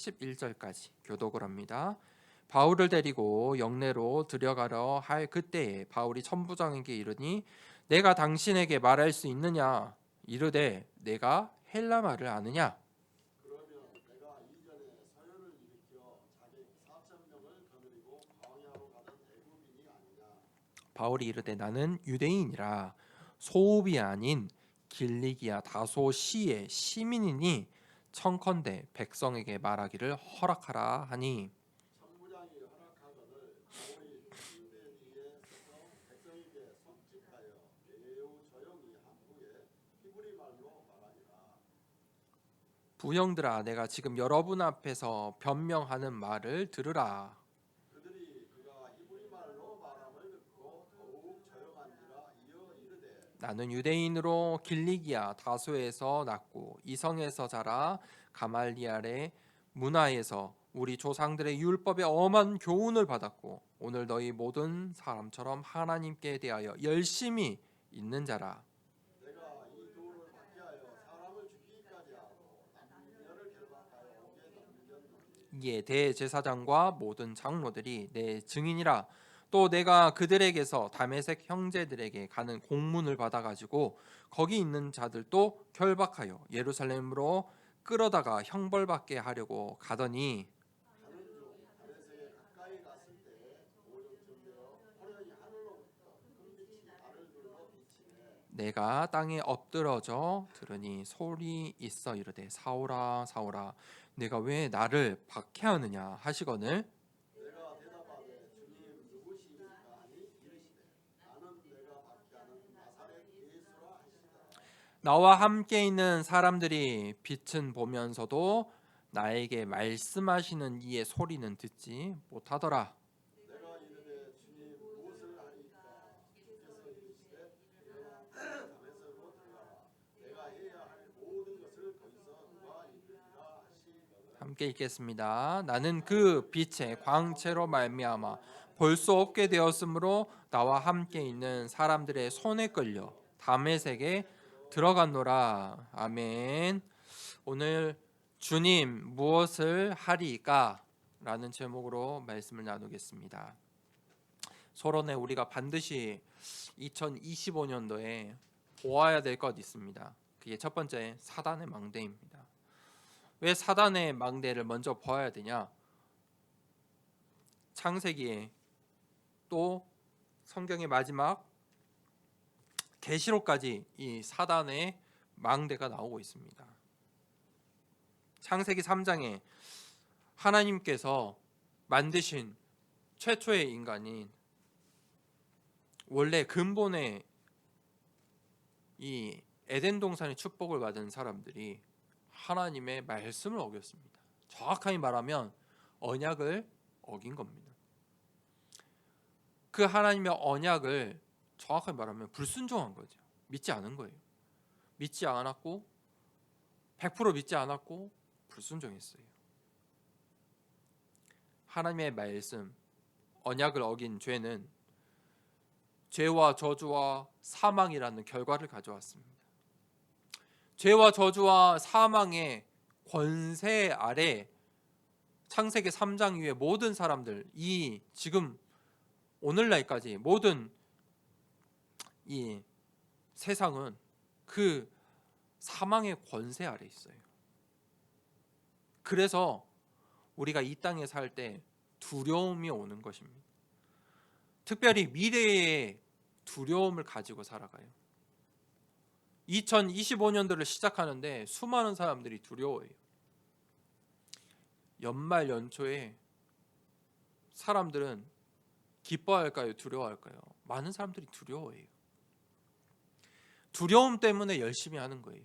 11절까지 교독을 합니다. 바울을 데리고 영내로 들여가려 할 그때에 바울이 천부장에게 이르니 내가 당신에게 말할 수 있느냐 이르되 내가 헬라 말을 아느냐. 그러면 내가 이전에 서열을 일으켜 자객 4,000명을 거느리고 광야로 가던 애굽인이 아니냐. 바울이 이르되 나는 유대인이라 소읍이 아닌 길리기아 다소 시의 시민이니 청컨대 백성에게 말하기를 허락하라 하니. 천부장이 허락하거늘 바울이 침대 뒤에 서서 백성에게 손짓하여 매우 조용히 한 후에 히브리 말로 말하니라. 부형들아 내가 지금 여러분 앞에서 변명하는 말을 들으라. 그들이 그가 히브리 말로 말함을 듣고 더욱 조용한지라 이어 이르되 나는 유대인으로 길리기아 다소에서 났고 이성에서 자라 가말리알의 문화에서 우리 조상들의 율법에 엄한 교훈을 받았고 오늘 너희 모든 사람처럼 하나님께 대하여 열심히 있는 자라. 내가 이 도를 받게 하여 사람을 죽이기까지 하고 남녀를 결박하여 옥에 넘겼노니 이에 대제사장과 모든 장로들이 내 증인이라. 또 내가 그들에게서 다메섹 형제들에게 가는 공문을 받아가지고 거기 있는 자들도 결박하여 예루살렘으로 끌어다가 형벌받게 하려고 가더니 가는 중 다메섹에 가까이 갔을 때 오른쯤 되어 호련히 하늘로부터 큰 빛이 나를 둘러 비치네. 내가 땅에 엎드러져 들으니 소리 있어 이르되 사오라 사오라 내가 왜 나를 박해하느냐 하시거늘 내가 대답하되 주님 누구시니까 하니 이르시되 나는 내가 박해하는 나사렛 예수라 하시더라. 나와 함께 있는 사람들이 빛은 보면서도 나에게 말씀하시는 이의 소리는 듣지 못하더라. 내가 이르되 주님 무엇을 하리이까. 주께서 이르시되 일어나 다메섹으로 들어가라. 내가 해야 할 모든 것을 거기서 누가 이르리라 하시거늘. 함께 읽겠습니다. 나는 그 빛의 광채로 말미암아 볼 수 없게 되었으므로 나와 함께 있는 사람들의 손에 끌려 다메섹에 들어갔노라. 아멘. 오늘 주님 무엇을 하리까? 라는 제목으로 말씀을 나누겠습니다. 서론에 우리가 반드시 2025년도에 보아야 될 것 있습니다. 그게 첫 번째 사단의 망대입니다. 왜 사단의 망대를 먼저 보아야 되냐? 창세기에 또 성경의 마지막 계시록까지 이 사단의 망대가 나오고 있습니다. 창세기 3장에 하나님께서 만드신 최초의 인간인 원래 근본의 이 에덴 동산의 축복을 받은 사람들이 하나님의 말씀을 어겼습니다. 정확하게 말하면 언약을 어긴 겁니다. 그 하나님의 언약을 정확하게 말하면 불순종한 거죠. 믿지 않은 거예요. 믿지 않았고 100% 믿지 않았고 불순종했어요. 하나님의 말씀, 언약을 어긴 죄는 죄와 저주와 사망이라는 결과를 가져왔습니다. 죄와 저주와 사망의 권세 아래 창세기 3장 이후의 모든 사람들, 이 지금 오늘날까지 모든 이 세상은 그 사망의 권세 아래 있어요. 그래서 우리가 이 땅에 살 때 두려움이 오는 것입니다. 특별히 미래의 두려움을 가지고 살아가요. 2025년도를 시작하는데 수많은 사람들이 두려워해요. 연말 연초에 사람들은 기뻐할까요? 두려워할까요? 많은 사람들이 두려워해요. 두려움 때문에 열심히 하는 거예요.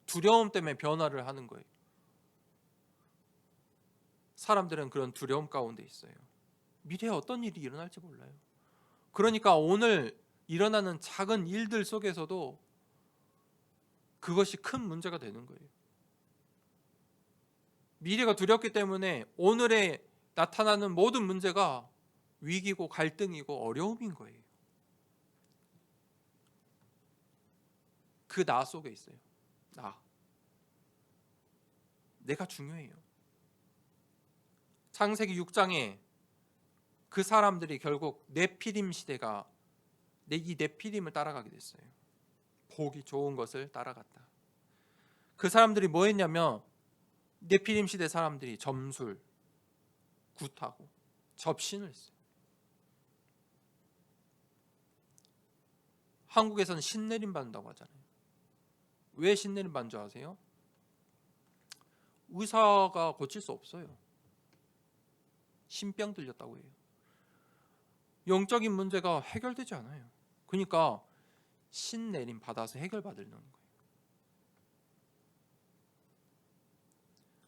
두려움 때문에 변화를 하는 거예요. 사람들은 그런 두려움 가운데 있어요. 미래에 어떤 일이 일어날지 몰라요. 그러니까 오늘 일어나는 작은 일들 속에서도 그것이 큰 문제가 되는 거예요. 미래가 두렵기 때문에 오늘에 나타나는 모든 문제가 위기고 갈등이고 어려움인 거예요. 그 나 속에 있어요. 내가 중요해요. 창세기 6장에 그 사람들이 결국 네피림 시대가 이 네피림을 따라가게 됐어요. 보기 좋은 것을 따라갔다. 그 사람들이 뭐 했냐면 네피림 시대 사람들이 점술, 굿하고 접신을 했어요. 한국에서는 신내림 받는다고 하잖아요. 왜 신내림 받는 줄 아세요? 의사가 고칠 수 없어요. 신병 들렸다고 해요. 영적인 문제가 해결되지 않아요. 그러니까 신내림 받아서 해결받으려는 거예요.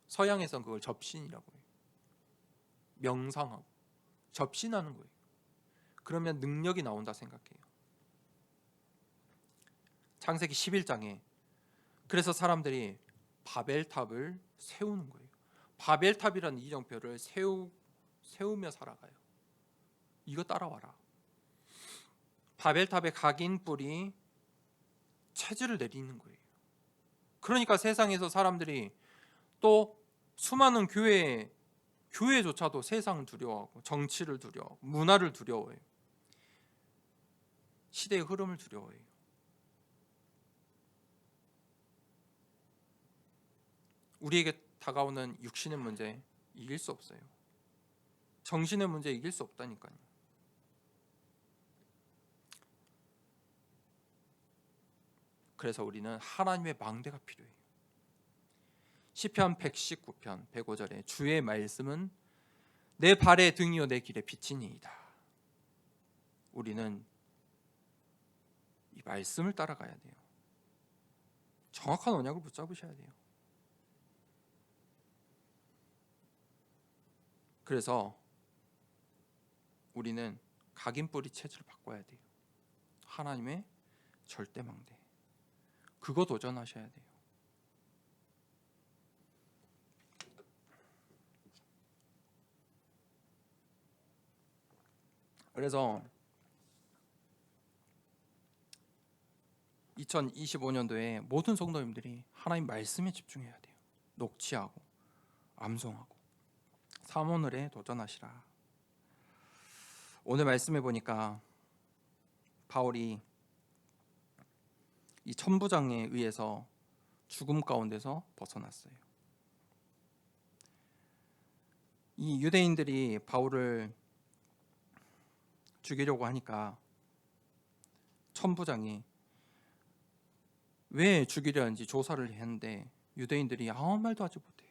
서양에서는 그걸 접신이라고 해요. 명상하고 접신하는 거예요. 그러면 능력이 나온다 생각해요. 창세기 11장에 그래서 사람들이 바벨탑을 세우는 거예요. 바벨탑이라는 이정표를 세우며 살아가요. 이거 따라와라. 바벨탑의 각인 뿔이 체질을 내리는 거예요. 그러니까 세상에서 사람들이 또 수많은 교회조차도 세상을 두려워하고 정치를 두려워하고 문화를 두려워해요. 시대의 흐름을 두려워해요. 우리에게 다가오는 육신의 문제 이길 수 없어요. 정신의 문제 이길 수 없다니까요. 그래서 우리는 하나님의 망대가 필요해요. 시편 119편 105절에 주의 말씀은 내 발의 등이요 내 길의 빛이니이다. 우리는 이 말씀을 따라가야 돼요. 정확한 언약을 붙잡으셔야 돼요. 그래서 우리는 각인뿌리 체질을 바꿔야 돼요. 하나님의 절대 망대. 그거 도전하셔야 돼요. 그래서 2025년도에 모든 성도님들이 하나님 말씀에 집중해야 돼요. 녹취하고 암송하고 사모늘에 도전하시라. 오늘 말씀해 보니까 바울이 이 천부장에 의해서 죽음 가운데서 벗어났어요. 이 유대인들이 바울을 죽이려고 하니까 천부장이 왜 죽이려 하는지 조사를 했는데 유대인들이 아무 말도 하지 못해요.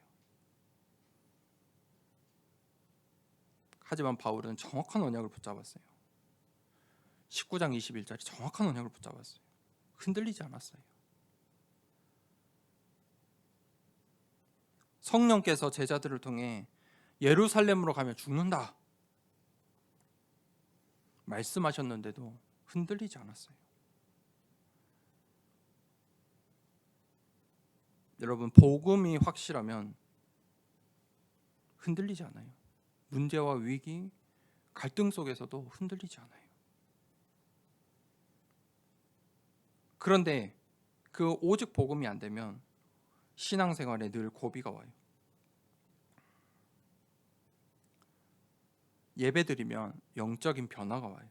하지만 바울은 정확한 언약을 붙잡았어요. 19장 21절이 정확한 언약을 붙잡았어요. 흔들리지 않았어요. 성령께서 제자들을 통해 예루살렘으로 가면 죽는다 말씀하셨는데도 흔들리지 않았어요. 여러분, 복음이 확실하면 흔들리지 않아요. 문제와 위기, 갈등 속에서도 흔들리지 않아요. 그런데 그 오직 복음이 안 되면 신앙생활에 늘 고비가 와요. 예배드리면 영적인 변화가 와요.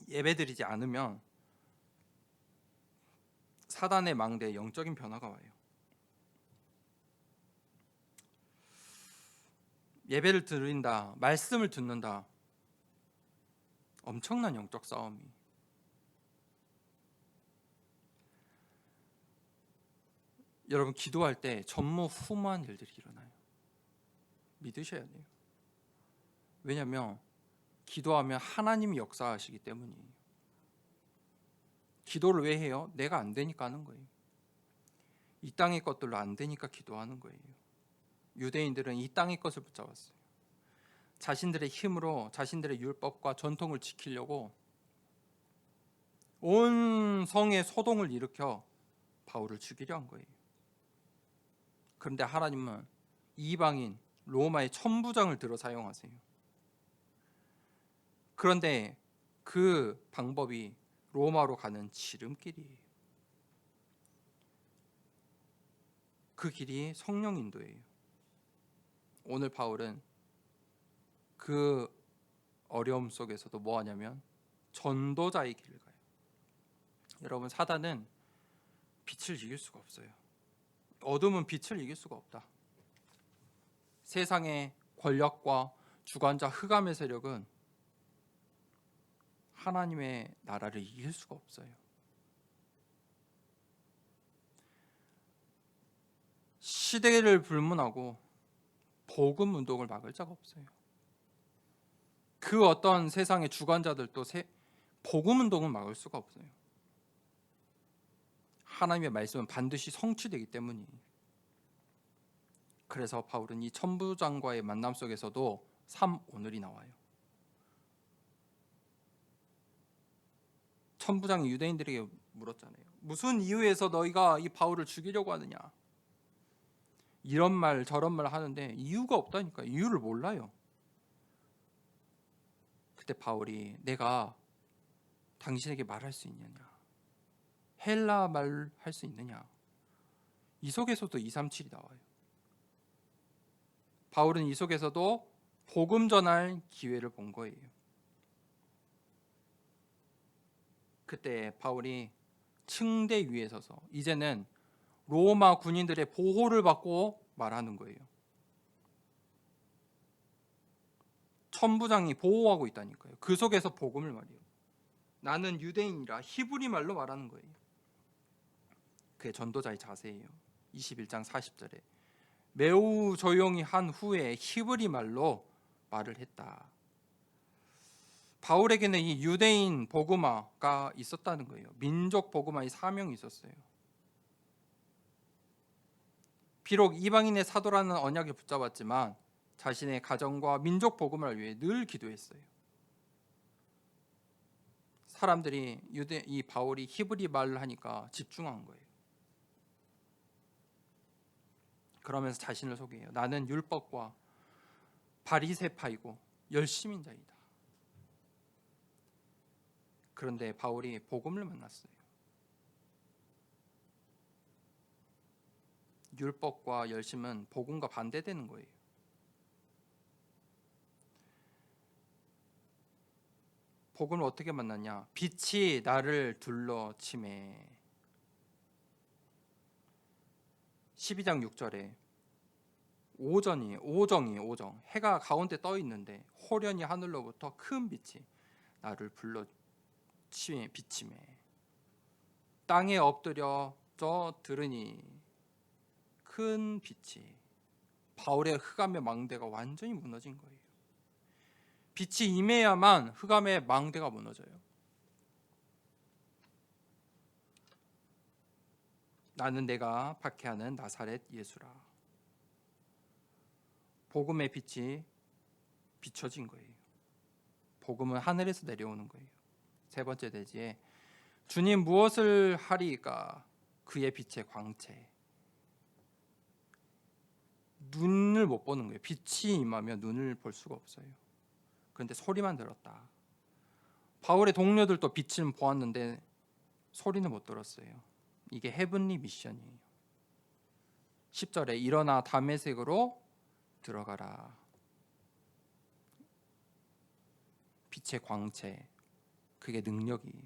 예배드리지 않으면 사단의 망대에 영적인 변화가 와요. 예배를 드린다, 말씀을 듣는다, 엄청난 영적 싸움이. 여러분, 기도할 때 전무후무한 일들이 일어나요. 믿으셔야 돼요. 왜냐하면 기도하면 하나님이 역사하시기 때문이에요. 기도를 왜 해요? 내가 안 되니까 하는 거예요. 이 땅의 것들로 안 되니까 기도하는 거예요. 유대인들은 이 땅의 것을 붙잡았어요. 자신들의 힘으로 자신들의 율법과 전통을 지키려고 온 성에 소동을 일으켜 바울을 죽이려 한 거예요. 그런데 하나님은 이방인 로마의 천부장을 들어 사용하세요. 그런데 그 방법이 로마로 가는 지름길이에요. 그 길이 성령 인도예요. 오늘 바울은 그 어려움 속에서도 뭐 하냐면 전도자의 길을 가요. 여러분, 사단은 빛을 이길 수가 없어요. 어둠은 빛을 이길 수가 없다. 세상의 권력과 주관자 흑암의 세력은 하나님의 나라를 이길 수가 없어요. 시대를 불문하고 복음 운동을 막을 자가 없어요. 그 어떤 세상의 주관자들도 복음 운동을 막을 수가 없어요. 하나님의 말씀은 반드시 성취되기 때문이에요. 그래서 바울은 이 천부장과의 만남 속에서도 3오늘이 나와요. 천부장이 유대인들에게 물었잖아요. 무슨 이유에서 너희가 이 바울을 죽이려고 하느냐? 이런 말 저런 말 하는데 이유가 없다니까. 이유를 몰라요. 그때 바울이 내가 당신에게 말할 수 있느냐? 헬라 말 할 수 있느냐? 이 속에서도 237이 나와요. 바울은 이 속에서도 복음 전할 기회를 본 거예요. 그때 바울이 층대 위에 서서 이제는 로마 군인들의 보호를 받고 말하는 거예요. 천부장이 보호하고 있다니까요. 그 속에서 복음을 말해요. 나는 유대인이라 히브리 말로 말하는 거예요. 그게 전도자의 자세예요. 21장 40절에 매우 조용히 한 후에 히브리 말로 말을 했다. 바울에게는 이 유대인 복음화가 있었다는 거예요. 민족 복음화의 사명이 있었어요. 비록 이방인의 사도라는 언약을 붙잡았지만 자신의 가정과 민족 복음을 위해 늘 기도했어요. 사람들이 이 바울이 히브리 말을 하니까 집중한 거예요. 그러면서 자신을 소개해요. 나는 율법과 바리새파이고 열심인 자이다. 그런데 바울이 복음을 만났어요. 율법과 열심은 복음과 반대되는 거예요. 복음을 어떻게 만났냐? 빛이 나를 둘러침에 12장 6절에 오정 해가 가운데 떠 있는데 호련히 하늘로부터 큰 빛이 나를 불러치매 비침에 땅에 엎드려져 들으니 큰 빛이 바울의 흑암의 망대가 완전히 무너진 거예요. 빛이 임해야만 흑암의 망대가 무너져요. 나는 내가 박해하는 나사렛 예수라. 복음의 빛이 비춰진 거예요. 복음은 하늘에서 내려오는 거예요. 세 번째 대지에 주님 무엇을 하리까? 그의 빛의 광채. 눈을 못 보는 거예요. 빛이 임하면 눈을 볼 수가 없어요. 그런데 소리만 들었다. 바울의 동료들도 빛을 보았는데 소리는 못 들었어요. 이게 헤븐리 미션이에요. 10절에 일어나 다메섹으로 들어가라. 빛의 광채, 그게 능력이에요.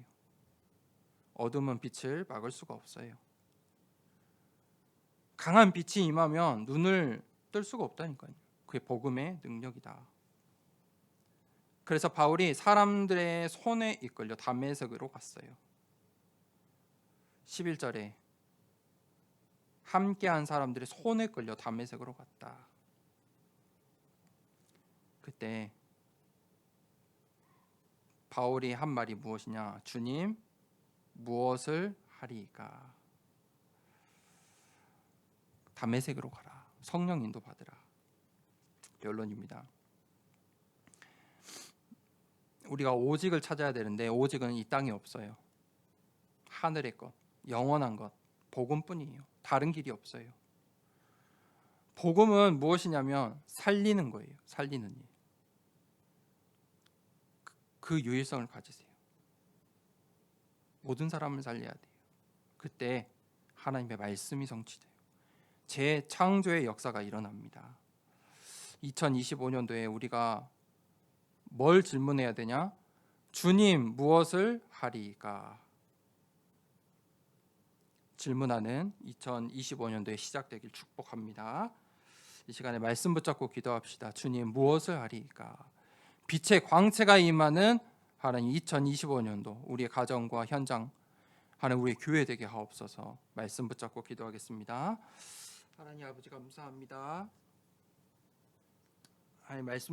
어둠은 빛을 막을 수가 없어요. 강한 빛이 임하면 눈을 뜰 수가 없다니까요. 그게 복음의 능력이다. 그래서 바울이 사람들의 손에 이끌려 다메섹으로 갔어요. 11절에 함께한 사람들의 손에 끌려 다메섹으로 갔다. 그때 바울이 한 말이 무엇이냐? 주님 무엇을 하리까? 다메섹으로 가라. 성령 인도 받으라. 결론입니다. 우리가 오직을 찾아야 되는데 오직은 이 땅에 없어요. 하늘의 것, 영원한 것, 복음뿐이에요. 다른 길이 없어요. 복음은 무엇이냐면 살리는 거예요. 살리는 일. 그 유일성을 가지세요. 모든 사람을 살려야 돼요. 그때 하나님의 말씀이 성취돼요. 재창조의 역사가 일어납니다. 2025년도에 우리가 뭘 질문해야 되냐? 주님 무엇을 하리까? 질문하는 2025년도에 시작되길 축복합니다. 이 시간에 말씀 붙잡고 기도합시다. 주님 무엇을 하리까? 빛의 광채가 임하는 하나님 2025년도 우리의 가정과 현장 하나님 우리의 교회 되게 하옵소서. 말씀 붙잡고 기도하겠습니다. 하나님 아버지 감사합니다. 하나님 말씀